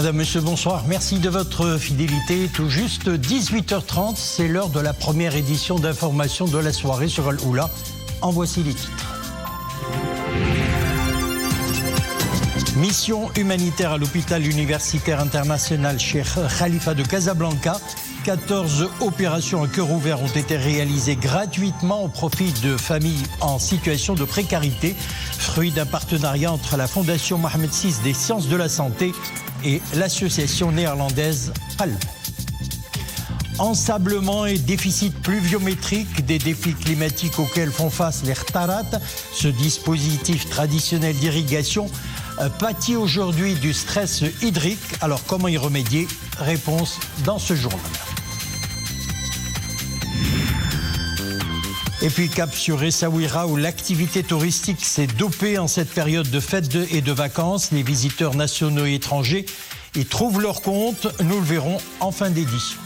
Madame, Monsieur, bonsoir. Merci de votre fidélité. Tout juste 18h30, c'est l'heure de la première édition d'information de la soirée sur Al-Oula. En voici les titres. Mission humanitaire à l'hôpital universitaire international Cheikh Khalifa de Casablanca. 14 opérations à cœur ouvert ont été réalisées gratuitement au profit de familles en situation de précarité, fruit d'un partenariat entre la Fondation Mohamed VI des sciences de la santé et l'association néerlandaise Palm. Ensablement et déficit pluviométrique, des défis climatiques auxquels font face les Khtarat, ce dispositif traditionnel d'irrigation pâtit aujourd'hui du stress hydrique. Alors comment y remédier? Réponse dans ce journal. Et puis cap sur Essaouira où l'activité touristique s'est dopée en cette période de fêtes et de vacances. Les visiteurs nationaux et étrangers y trouvent leur compte. Nous le verrons en fin d'édition.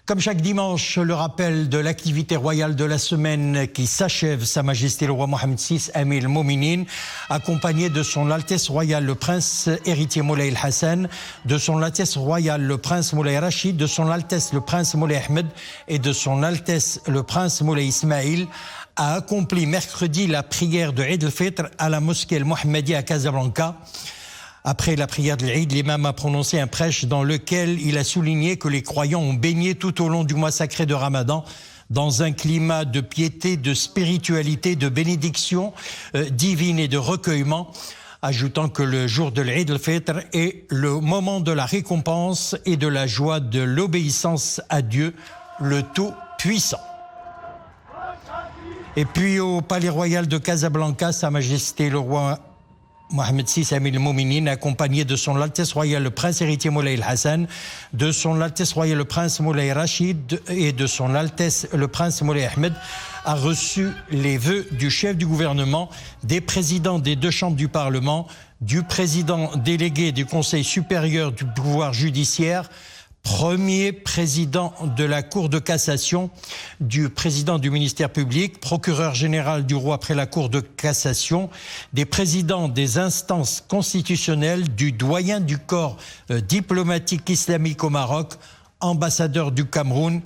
Comme chaque dimanche, le rappel de l'activité royale de la semaine qui s'achève, Sa Majesté le roi Mohamed VI, Amir al-Mouminin, accompagné de son Altesse royale le prince héritier Moulay el-Hassan, de son Altesse royale le prince Moulay Rachid, de son Altesse le prince Moulay Ahmed et de son Altesse le prince Moulay Ismaïl, a accompli mercredi la prière de Eid al-Fitr à la mosquée El-Mohammedia à Casablanca. Après la prière de l'Eid, l'imam a prononcé un prêche dans lequel il a souligné que les croyants ont baigné tout au long du mois sacré de Ramadan dans un climat de piété, de spiritualité, de bénédiction divine et de recueillement, ajoutant que le jour de l'Eid al-Fitr est le moment de la récompense et de la joie de l'obéissance à Dieu, le Tout-Puissant. Et puis au Palais Royal de Casablanca, Sa Majesté le roi Mohamed VI, Amir al-Mouminin, accompagné de son Altesse royale le prince héritier Moulay el-Hassan, de son Altesse royale le prince Moulay Rachid et de son Altesse le prince Moulay Ahmed, a reçu les vœux du chef du gouvernement, des présidents des deux chambres du Parlement, du président délégué du Conseil supérieur du pouvoir judiciaire, premier président de la Cour de cassation, du président du ministère public, procureur général du roi après la Cour de cassation, des présidents des instances constitutionnelles, du doyen du corps diplomatique islamique au Maroc, ambassadeur du Cameroun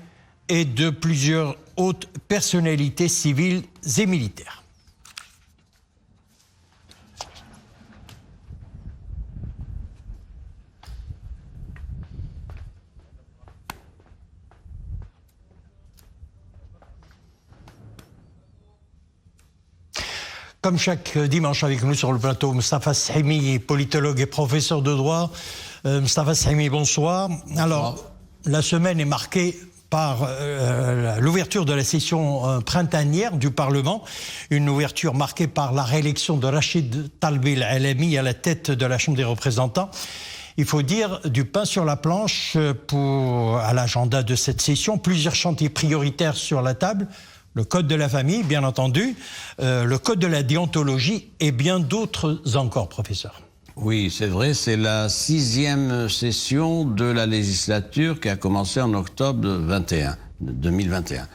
et de plusieurs hautes personnalités civiles et militaires. Comme chaque dimanche avec nous sur le plateau, Moustapha Sahimi, politologue et professeur de droit. Moustapha Sahimi, bonsoir. Alors, la semaine est marquée par l'ouverture de la session printanière du Parlement, une ouverture marquée par la réélection de Rachid Talbi El-Alami à la tête de la Chambre des représentants. Il faut dire du pain sur la planche à l'agenda de cette session, plusieurs chantiers prioritaires sur la table. Le code de la famille, bien entendu, le code de la déontologie et bien d'autres encore, professeur. Oui, c'est vrai, c'est la 6e session de la législature qui a commencé en octobre 2021.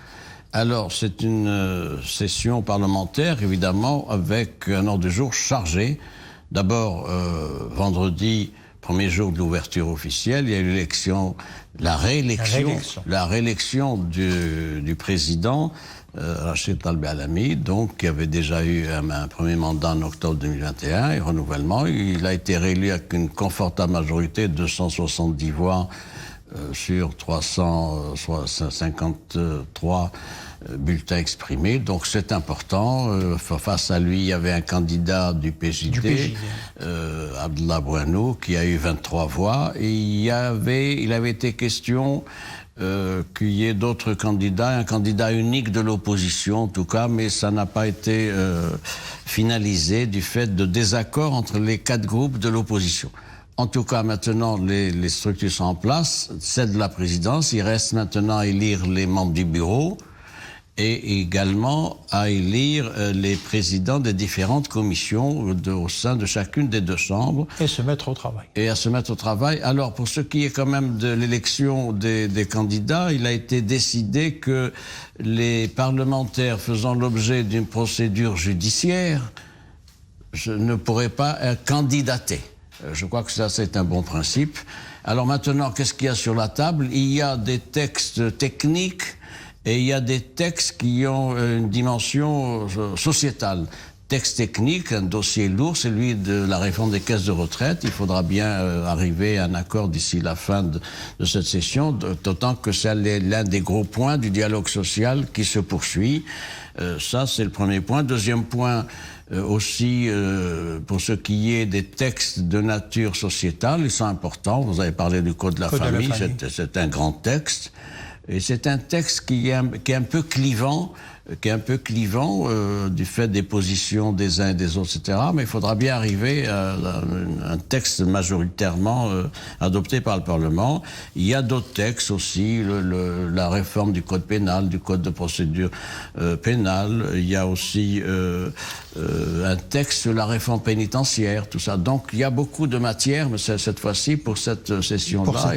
Alors, c'est une session parlementaire, évidemment, avec un ordre du jour chargé. D'abord, vendredi, premier jour de l'ouverture officielle, il y a eu la réélection du président, Rachid Talbi El-Alami, donc qui avait déjà eu un premier mandat en octobre 2021 et renouvellement. Il a été réélu avec une confortable majorité de 270 voix sur 353 bulletins exprimés. Donc c'est important. Face à lui, il y avait un candidat du PJD, Abdallah Bouanou, qui a eu 23 voix. Et il avait été question qu'il y ait d'autres candidats, un candidat unique de l'opposition en tout cas, mais ça n'a pas été finalisé du fait de désaccords entre les 4 groupes de l'opposition. En tout cas, maintenant, les structures sont en place, celle de la présidence. Il reste maintenant à élire les membres du bureau et également à élire les présidents des différentes commissions au sein de chacune des 2 chambres. Et se mettre au travail. Et à se mettre au travail. Alors, pour ce qui est quand même de l'élection des candidats, il a été décidé que les parlementaires faisant l'objet d'une procédure judiciaire ne pourrait pas candidater. Je crois que ça, c'est un bon principe. Alors maintenant, qu'est-ce qu'il y a sur la table? Il y a des textes techniques et il y a des textes qui ont une dimension sociétale. Texte technique, un dossier lourd, celui de la réforme des caisses de retraite. Il faudra bien arriver à un accord d'ici la fin de cette session, d'autant que c'est l'un des gros points du dialogue social qui se poursuit. Ça, c'est le premier point. Deuxième point, aussi, pour ce qui est des textes de nature sociétale, ils sont importants. Vous avez parlé du Code de la famille, c'est un grand texte. Et c'est un texte qui est un peu clivant, du fait des positions des uns et des autres, etc. Mais il faudra bien arriver à un texte majoritairement adopté par le Parlement. Il y a d'autres textes aussi, la réforme du Code pénal, du Code de procédure pénale. Il y a aussi un texte sur la réforme pénitentiaire, tout ça. Donc il y a beaucoup de matière, mais cette fois-ci, pour cette session-là,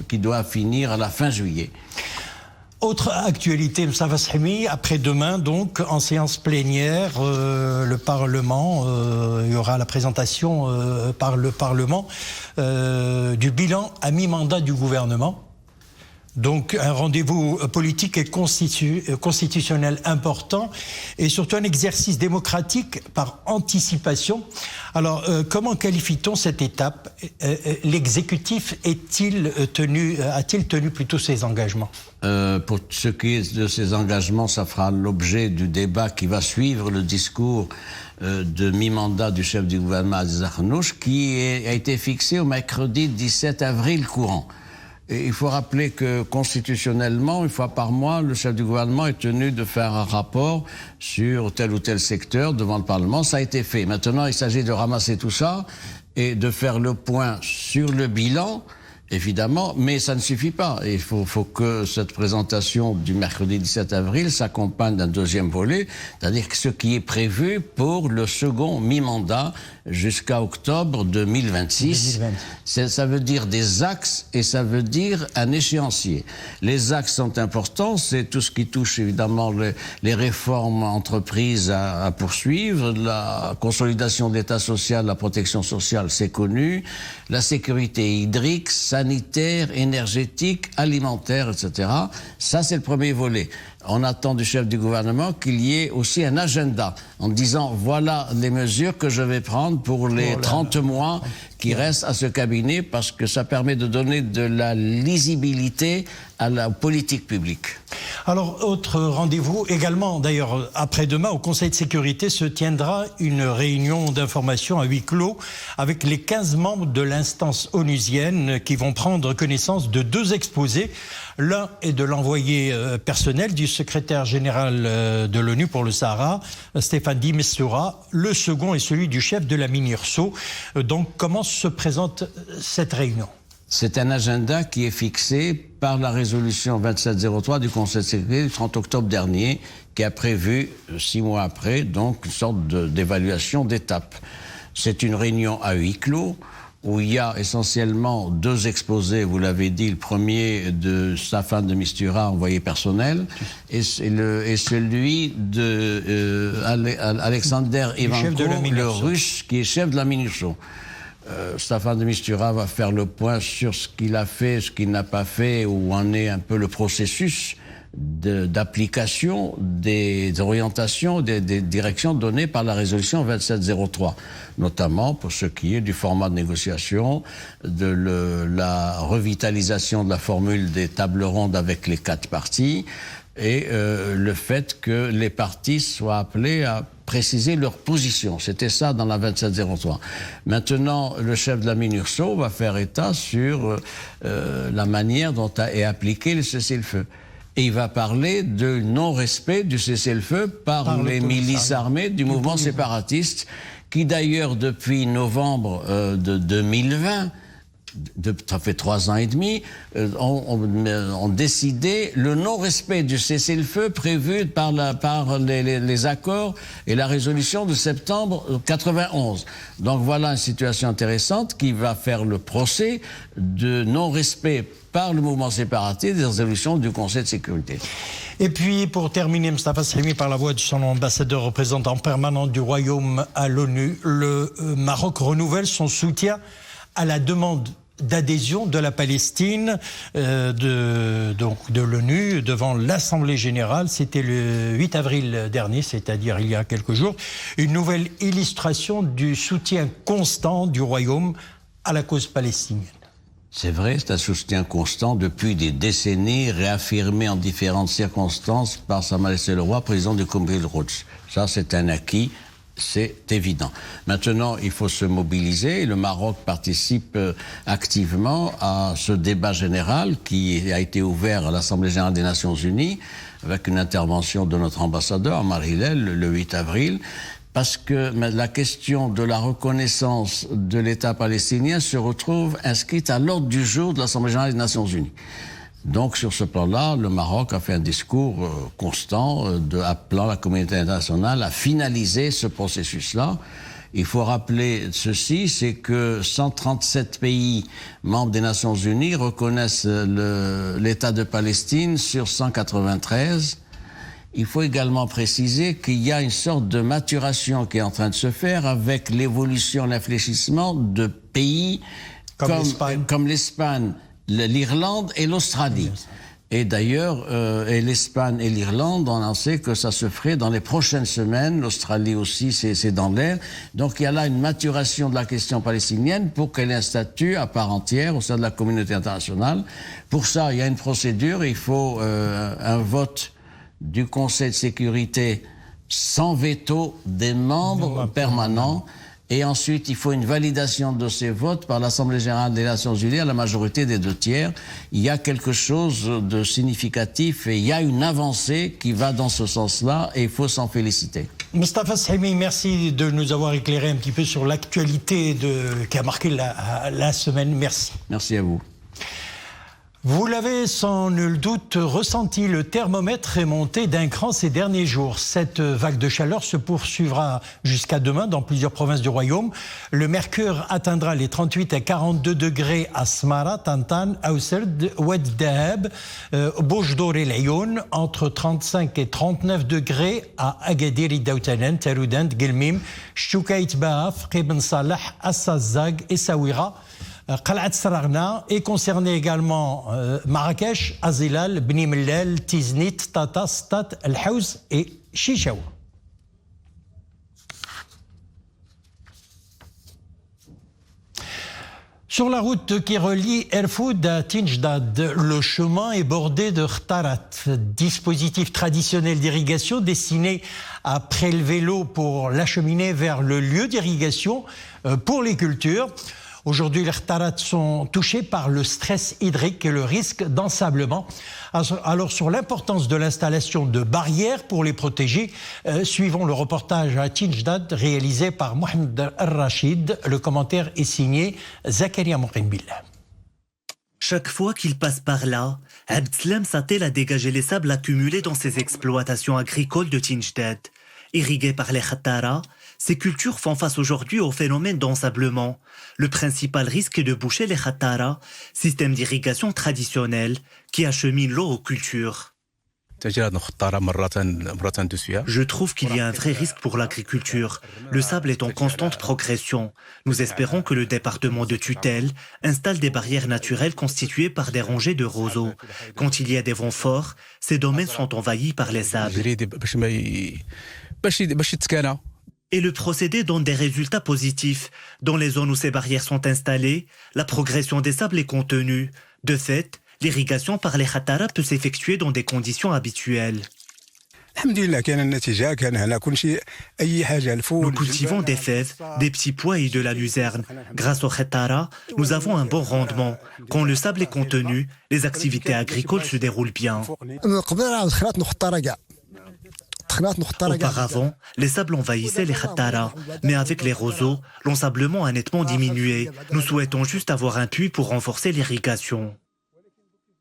qui doit finir à la fin juillet. Autre actualité, Moustapha Sahimi, après-demain, donc, en séance plénière, le Parlement, il y aura la présentation par le Parlement du bilan à mi-mandat du gouvernement. Donc un rendez-vous politique et constitutionnel important et surtout un exercice démocratique par anticipation. Alors comment qualifie-t-on cette étape? L'exécutif a-t-il tenu plutôt ses engagements? Pour ce qui est de ces engagements, ça fera l'objet du débat qui va suivre le discours de mi-mandat du chef du gouvernement Aziz Akhnouch, qui a été fixé au mercredi 17 avril courant. Et il faut rappeler que constitutionnellement, une fois par mois, le chef du gouvernement est tenu de faire un rapport sur tel ou tel secteur devant le Parlement. Ça a été fait. Maintenant, il s'agit de ramasser tout ça et de faire le point sur le bilan, évidemment, mais ça ne suffit pas. Il faut que cette présentation du mercredi 17 avril s'accompagne d'un deuxième volet, c'est-à-dire ce qui est prévu pour le second mi-mandat jusqu'à octobre 2026. Ça veut dire des axes et ça veut dire un échéancier. Les axes sont importants, c'est tout ce qui touche évidemment les réformes entreprises à poursuivre, la consolidation de l'État social, la protection sociale, c'est connu, la sécurité hydrique, sanitaire, énergétique, alimentaire, etc. Ça, c'est le premier volet. On attend du chef du gouvernement qu'il y ait aussi un agenda en disant voilà les mesures que je vais prendre pour les 30 mois qui restent à ce cabinet, parce que ça permet de donner de la lisibilité à la politique publique. Alors, autre rendez-vous, également d'ailleurs après-demain, au Conseil de sécurité se tiendra une réunion d'information à huis clos avec les 15 membres de l'instance onusienne qui vont prendre connaissance de deux exposés. L'un est de l'envoyé personnel du secrétaire général de l'ONU pour le Sahara, Staffan de Mistura. Le second est celui du chef de la MINURSO. Donc, comment se présente cette réunion? C'est un agenda qui est fixé par la résolution 2703 du Conseil de sécurité du 30 octobre dernier, qui a prévu, 6 mois après, donc une sorte d'évaluation d'étape. C'est une réunion à huis clos, où il y a essentiellement deux exposés, vous l'avez dit, le premier de Staffan de Mistura, envoyé personnel, et celui de Alexander Ivanko, le russe, qui est chef de la MINURSO. Staffan de Mistura va faire le point sur ce qu'il a fait, ce qu'il n'a pas fait, où en est un peu le processus d'application des orientations, des directions données par la résolution 2703, notamment pour ce qui est du format de négociation, de la revitalisation de la formule des tables rondes avec les 4 parties, et le fait que les parties soient appelées à préciser leur position. C'était ça dans la 2703. Maintenant, le chef de la MINURSO va faire état sur la manière dont est appliqué le cessez-le-feu. Et il va parler de non-respect du cessez-le-feu par les milices armées du mouvement séparatiste, qui d'ailleurs, depuis novembre de 2020, ça fait 3 ans et demi, ont décidé le non-respect du cessez-le-feu prévu par les accords et la résolution de septembre 91. Donc voilà une situation intéressante qui va faire le procès de non-respect par le mouvement séparatiste des résolutions du Conseil de sécurité. Et puis, pour terminer, Mustafa Sahimi, par la voix de son ambassadeur représentant permanent du Royaume à l'ONU, le Maroc renouvelle son soutien à la demande d'adhésion de la Palestine de l'ONU devant l'Assemblée générale. C'était le 8 avril dernier, c'est-à-dire il y a quelques jours. Une nouvelle illustration du soutien constant du Royaume à la cause palestinienne. C'est vrai, c'est un soutien constant depuis des décennies, réaffirmé en différentes circonstances par Sa Majesté le Roi, président du Comité de Rhodes. Ça, c'est un acquis, c'est évident. Maintenant, il faut se mobiliser. Le Maroc participe activement à ce débat général qui a été ouvert à l'Assemblée générale des Nations Unies avec une intervention de notre ambassadeur, Amar Hillel, le 8 avril. Parce que la question de la reconnaissance de l'État palestinien se retrouve inscrite à l'ordre du jour de l'Assemblée générale des Nations Unies. Donc, sur ce plan-là, le Maroc a fait un discours constant appelant la communauté internationale à finaliser ce processus-là. Il faut rappeler ceci, c'est que 137 pays membres des Nations Unies reconnaissent l'État de Palestine sur 193. Il faut également préciser qu'il y a une sorte de maturation qui est en train de se faire avec l'évolution, l'infléchissement de pays comme l'Espagne, l'Irlande et l'Australie. Et d'ailleurs, l'Espagne et l'Irlande ont annoncé que ça se ferait dans les prochaines semaines. L'Australie aussi, c'est dans l'air. Donc il y a là une maturation de la question palestinienne pour qu'elle ait un statut à part entière au sein de la communauté internationale. Pour ça, il y a une procédure, il faut un vote du Conseil de sécurité sans veto des membres permanents. Et ensuite, il faut une validation de ces votes par l'Assemblée générale des Nations Unies à la majorité des 2/3. Il y a quelque chose de significatif et il y a une avancée qui va dans ce sens-là et il faut s'en féliciter. Mustafa Sahimi, merci de nous avoir éclairé un petit peu sur l'actualité qui a marqué la semaine. Merci. Merci à vous. Vous l'avez sans nul doute ressenti, le thermomètre est monté d'un cran ces derniers jours. Cette vague de chaleur se poursuivra jusqu'à demain dans plusieurs provinces du Royaume. Le mercure atteindra les 38 à 42 degrés à Smara, Tantan, Aousserd, Oued Dahab, Boujdour et Laayoune, entre 35 et 39 degrés à Agadir, Daoutanen, Taroudant, Guelmim, Choukaït Baaf, Ibn Salah, Assazag et Sawira. Qalat Saragna est concerné également Marrakech, Azilal, Bni Mellal, Tiznit, Tata, Stat, El Haouz et Chichaoua. Sur la route qui relie Erfoud à Tinjdad, le chemin est bordé de khtarat, dispositif traditionnel d'irrigation destiné à prélever l'eau pour l'acheminer vers le lieu d'irrigation pour les cultures. Aujourd'hui, les khtarats sont touchés par le stress hydrique et le risque d'ensablement. Alors, sur l'importance de l'installation de barrières pour les protéger, suivons le reportage à Tinjdad réalisé par Mohamed Al-Rachid. Le commentaire est signé Zakaria Mourimbillah. Chaque fois qu'il passe par là, Abdeslam s'attelle à dégager les sables accumulés dans ses exploitations agricoles de Tinjdad. Irriguées par les khattara, ces cultures font face aujourd'hui au phénomène d'ensablement. Le principal risque est de boucher les khattara, système d'irrigation traditionnel qui achemine l'eau aux cultures. Je trouve qu'il y a un vrai risque pour l'agriculture. Le sable est en constante progression. Nous espérons que le département de tutelle installe des barrières naturelles constituées par des rangées de roseaux. Quand il y a des vents forts, ces domaines sont envahis par les sables. Et le procédé donne des résultats positifs. Dans les zones où ces barrières sont installées, la progression des sables est contenue. De fait, l'irrigation par les khattara peut s'effectuer dans des conditions habituelles. Nous cultivons des fèves, des petits pois et de la luzerne. Grâce aux khattara, nous avons un bon rendement. Quand le sable est contenu, les activités agricoles se déroulent bien. Auparavant, les sables envahissaient les khattara, mais avec les roseaux, l'ensablement a nettement diminué. Nous souhaitons juste avoir un puits pour renforcer l'irrigation.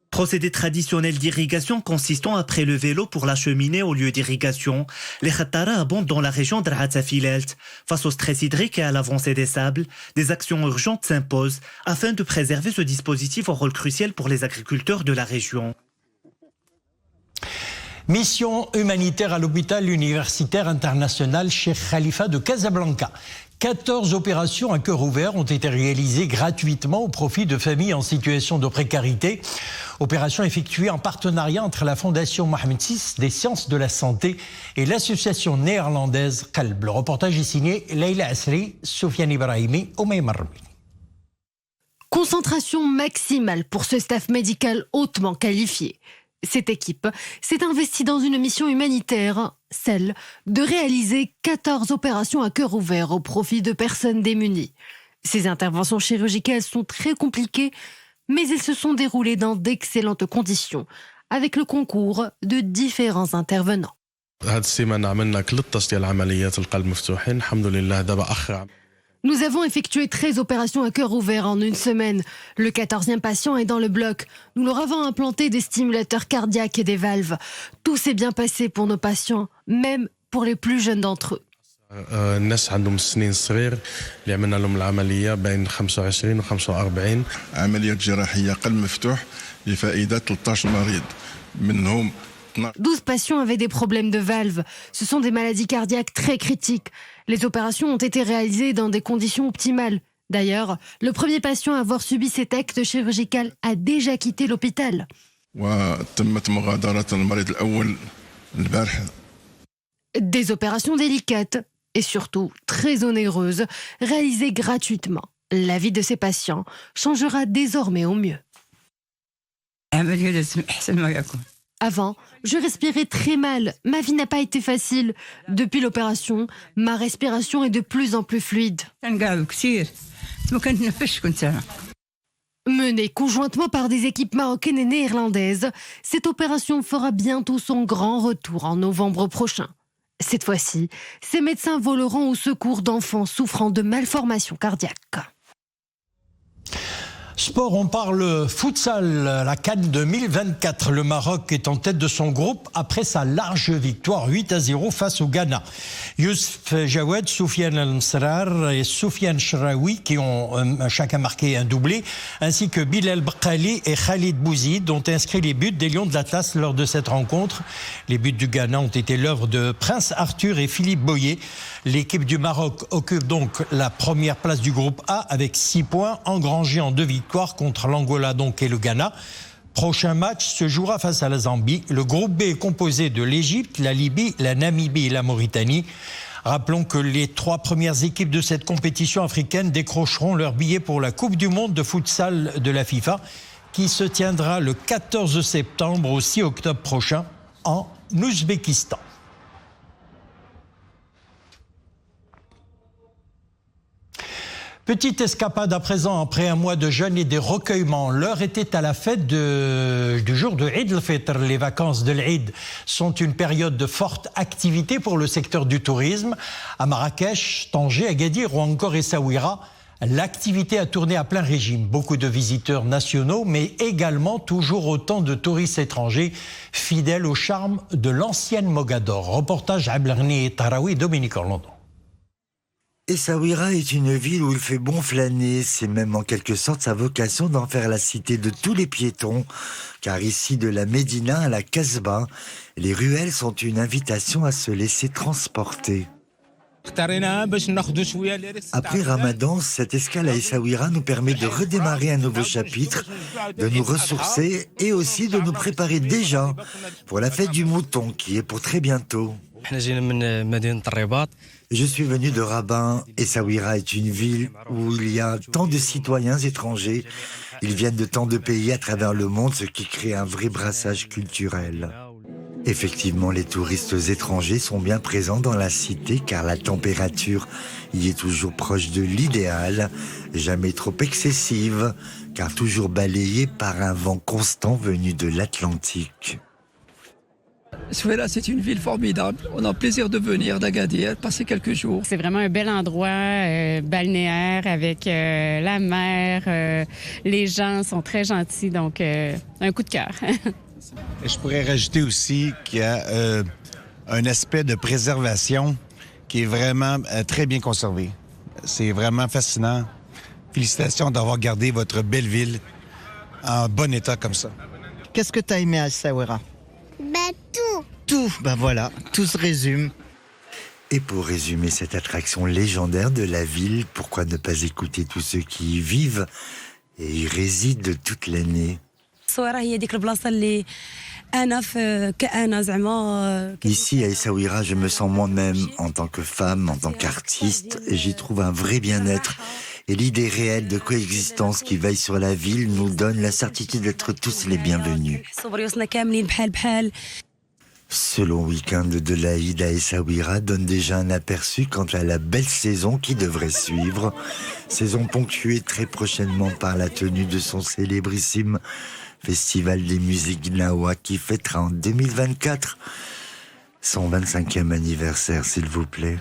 Procédé traditionnel d'irrigation consistant à prélever l'eau pour l'acheminer au lieu d'irrigation. Les khattara abondent dans la région d'Al-Hatzafilelt. Face au stress hydrique et à l'avancée des sables, des actions urgentes s'imposent afin de préserver ce dispositif au rôle crucial pour les agriculteurs de la région. Mission humanitaire à l'hôpital universitaire international Cheikh Khalifa de Casablanca. 14 opérations à cœur ouvert ont été réalisées gratuitement au profit de familles en situation de précarité. Opérations effectuées en partenariat entre la Fondation Mohamed VI des sciences de la santé et l'association néerlandaise Qalb. Le reportage est signé Leila Asri, Soufiane Ibrahimi, Oumay Marmi. Concentration maximale pour ce staff médical hautement qualifié. Cette équipe s'est investie dans une mission humanitaire, celle de réaliser 14 opérations à cœur ouvert au profit de personnes démunies. Ces interventions chirurgicales sont très compliquées, mais elles se sont déroulées dans d'excellentes conditions, avec le concours de différents intervenants. Nous avons effectué 13 opérations à cœur ouvert en une semaine. Le 14e patient est dans le bloc. Nous leur avons implanté des stimulateurs cardiaques et des valves. Tout s'est bien passé pour nos patients, même pour les plus jeunes d'entre eux. الناس عندهم السنين الصغير اللي عملنا لهم العملية بين 25 و 45 عملية جراحية قلب مفتوح لفائدة 13 مريض منهم 12 patients avaient des problèmes de valves. Ce sont des maladies cardiaques très critiques. Les opérations ont été réalisées dans des conditions optimales. D'ailleurs, le premier patient à avoir subi cet acte chirurgical a déjà quitté l'hôpital. Des opérations délicates et surtout très onéreuses, réalisées gratuitement. La vie de ces patients changera désormais au mieux. Avant, je respirais très mal. Ma vie n'a pas été facile. Depuis l'opération, ma respiration est de plus en plus fluide. Menée conjointement par des équipes marocaines et néerlandaises, cette opération fera bientôt son grand retour en novembre prochain. Cette fois-ci, ces médecins voleront au secours d'enfants souffrant de malformations cardiaques. Sport, on parle futsal, la CAN 2024. Le Maroc est en tête de son groupe après sa large victoire 8-0 face au Ghana. Youssef Jawed, Soufiane Al-Msrar et Soufiane Shraoui qui ont chacun marqué un doublé, ainsi que Bilal Bqali et Khalid Bouzid ont inscrit les buts des Lions de l'Atlas lors de cette rencontre. Les buts du Ghana ont été l'œuvre de Prince Arthur et Philippe Boyer. L'équipe du Maroc occupe donc la première place du groupe A avec 6 points engrangés en 2 victoires contre l'Angola donc et le Ghana. Prochain match se jouera face à la Zambie. Le groupe B est composé de l'Égypte, la Libye, la Namibie et la Mauritanie. Rappelons que les 3 premières équipes de cette compétition africaine décrocheront leur billet pour la Coupe du Monde de futsal de la FIFA qui se tiendra le 14 septembre au 6 octobre prochain en Ouzbékistan. Petite escapade à présent, après un mois de jeûne et des recueillements. L'heure était à la fête du jour de Eid al-Fitr. Les vacances de l'Eid sont une période de forte activité pour le secteur du tourisme. À Marrakech, Tanger, Agadir ou encore Essaouira, l'activité a tourné à plein régime. Beaucoup de visiteurs nationaux, mais également toujours autant de touristes étrangers fidèles au charme de l'ancienne Mogador. Reportage Ablerni Tarawi, Dominique Orlando. Essaouira est une ville où il fait bon flâner. C'est même en quelque sorte sa vocation d'en faire la cité de tous les piétons. Car ici, de la Médina à la Casbah, les ruelles sont une invitation à se laisser transporter. Après Ramadan, cette escale à Essaouira nous permet de redémarrer un nouveau chapitre, de nous ressourcer et aussi de nous préparer déjà pour la fête du mouton qui est pour très bientôt. Je suis venu de Rabat. Essaouira est une ville où il y a tant de citoyens étrangers. Ils viennent de tant de pays à travers le monde, ce qui crée un vrai brassage culturel. Effectivement, les touristes étrangers sont bien présents dans la cité car la température y est toujours proche de l'idéal, jamais trop excessive, car toujours balayée par un vent constant venu de l'Atlantique. Essaouira, c'est une ville formidable. On a plaisir de venir d'Agadir, passer quelques jours. C'est vraiment un bel endroit balnéaire avec la mer. Les gens sont très gentils, donc un coup de cœur. Je pourrais rajouter aussi qu'il y a un aspect de préservation qui est vraiment très bien conservé. C'est vraiment fascinant. Félicitations d'avoir gardé votre belle ville en bon état comme ça. Qu'est-ce que tu as aimé à Essaouira? Tout. Tout, voilà, tout se résume. Et pour résumer cette attraction légendaire de la ville, pourquoi ne pas écouter tous ceux qui y vivent et y résident toute l'année? Ici à Essaouira, je me sens moi-même en tant que femme, en tant qu'artiste, et j'y trouve un vrai bien-être. Et l'idée réelle de coexistence qui veille sur la ville nous donne la certitude d'être tous les bienvenus. Ce long week-end de l'Aïd à Essaouira donne déjà un aperçu quant à la belle saison qui devrait suivre. Saison ponctuée très prochainement par la tenue de son célébrissime Festival des musiques Gnawa qui fêtera en 2024 son 25e anniversaire, s'il vous plaît.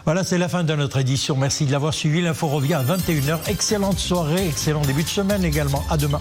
Voilà, c'est la fin de notre édition. Merci de l'avoir suivi. L'info revient à 21h. Excellente soirée, excellent début de semaine également. À demain.